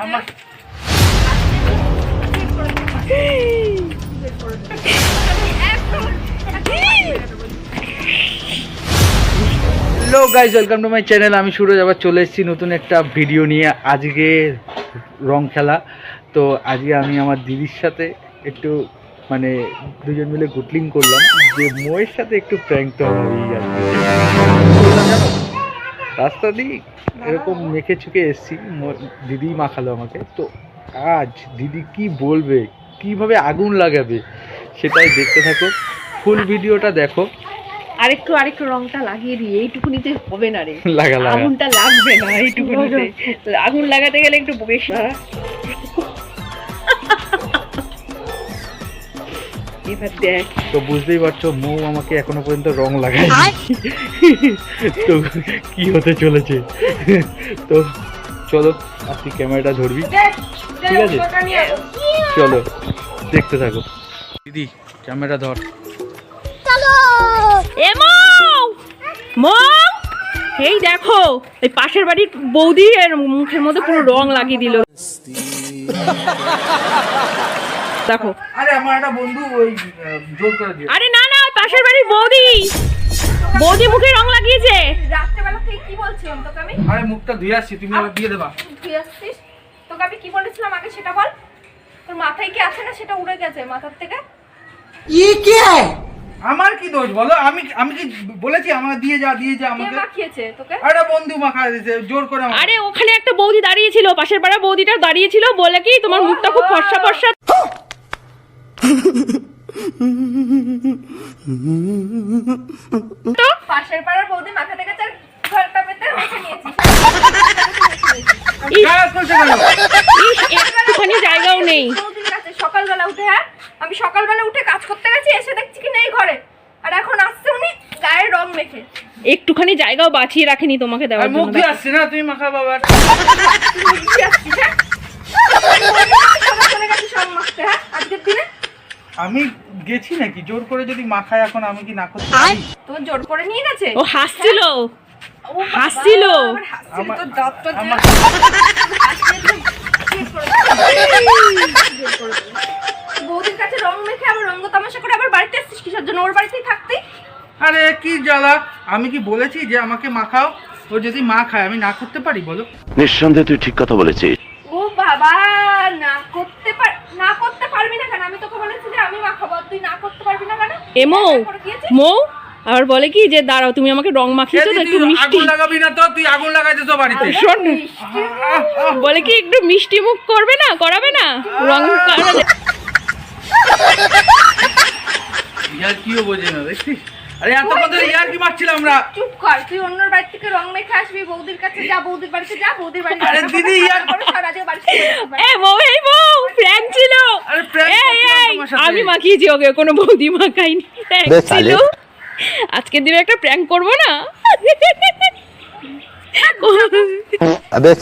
Hello guys, welcome to my channel. আমি সুরজ আবার চলে এসেছি নতুন একটা ভিডিও নিয়ে। আজকে রং খেলা। তো আজকে আমি আমার দিদির সাথে একটু মানে দুজন মিলে গুটলিং করলাম যে মোয়ের সাথে একটু প্র্যাঙ্ক তো হবেই। আর জানো রাস্তা দিয়ে এরকম মেখে চুকে এসেছি, দিদি মাখালো আমাকে। তো আজ দিদি কি বলবে, কিভাবে আগুন লাগাবে সেটাই দেখতে থাকো, ফুল ভিডিওটা দেখো। আরেকটু রংটা লাগিয়ে দিই, এইটুকুনিতে হবে না রে, লাগা আগুনটা লাগবে না এইটুকুনিতে। আগুন লাগাতে গেলে একটু বেশি। এবার দেখ, তো বুঝতেই পারছো মৌ আমাকে এখনো পর্যন্ত রং লাগায়নি। তো কি হতে চলেছে, তো চলো আপনি ক্যামেরাটা ধরবি, ঠিক আছে? চলো দেখতে থাকো। দিদি ক্যামেরা ধর। এই দেখো, এই পাশের বাড়ির বৌদি এর মুখের মধ্যে পুরো রং লাগিয়ে দিল। দেখো, আরে আমার একটা বন্ধু ওই জোর করে দিয়ে। আরে না না, পাশের বাড়ির বৌদি মুখে রং লাগিয়েছে। রাত্রেবেলা থেকে কি বলছিলাম তোকে আমি? আরে মুখটা ধুয়ে আসছি, তুমি আবার দিয়ে দেবা। ধুয়ে আসছিস? তোকে আমি কি বলেছিলাম আগে সেটা বল। তোর মাথায় কি আছে না সেটা উড়ে গেছে মাথার থেকে। আমার কি দোষ বলো? আমি কি বলেছি আমাকে দিয়ে যা কে আমাকে? মাখিয়েছে তোকে? আরে বন্ধু মাখা দিয়েছে জোর করে আমাকে। আরে ওখানে একটা বৌদি দাঁড়িয়ে ছিল, পাশের পাড়া বৌদিটা দাঁড়িয়ে ছিল, বলে কি তোমার মুখটা খুব ফর্সা ফর্সা। তো পাশের পাড়ার বৌদি মাথা থেকে চার ঘরটা পেতে রেখে নিয়েছিস। একটুখানি জায়গাও নেই বৌদির কাছে সকালবেলা উঠে, হ্যাঁ আমি সকালবেলা উঠে কাজ করতে গেছি, এসে দেখছি কি নেই ঘরে, আর এখন আসছে উনি গায়ে রং মেখে। একটুখানি জায়গাও বাঁচিয়ে রাখেনি তোমাকে দেওয়ার মুখ জন্য। দিয়ে আসছে না, তুমি মাখা বাবা। চলে গেছিস রং মাখতে, হ্যাঁ আজকের দিনে? আমি গেছি নাকি জোর করে? যদি মাখায় এখন আমি কি না করতে পারি? তোর জোর করে নিয়ে গেছে? ও হাসছিল, ও বাবা, হাসছিল। আবার হাসছিল, তোর দাঁতটা যে- আমার- বৌদির কাছে রং মেখে আবার রঙ্গ তামাশা করে আবার বাড়িতে আসছিস কিসের জন্য? ওর বাড়িতেই থাকতি। আরে কি জ্বালা! আমি কি বলেছি যে আমাকে মাখাও? ও যদি মা খায় আমি না করতে পারি বলো? নিঃসন্দেহে তুই ঠিক কথা বলেছিস। ও বাবা, না করতে পারবি না কেন? আমি তোকে বলেছি যে আমি মাখাবো, তুই না করতে পারবি না কেন? মৌ আর বলে কি যে দাঁড়াও, তুমি আমাকে রং মাখিয়েছো তো, একটু মিষ্টি। আগুন লাগাবি না তো? তুই আগুন লাগাইছিস তো বাড়িতে। শোন, বলে কি একটু মিষ্টি মুখ করবে না, করাবে না রং করাবে। ইয়ার কিও বোঝে না, দেখছিস? আরে এত কথা ইয়ার কি মারছিলাম আমরা। চুপ কর, তুই অন্যর বাড়ি থেকে রং মেখে আসবি, বৌদির কাছে যা, বৌদির বাড়িতে যা, বৌদির বাড়িতে। আরে দিদি, ইয়ার প্র্যাঙ্ক ছিল। আরে prank করছিলাম তোমার সাথে। আমি মাখিয়েছি ওকে, কোনো বৌদি মাখাইনি। Prank ছিল। আজকের দিনে একটা প্র্যাঙ্ক করবো না? अबे साले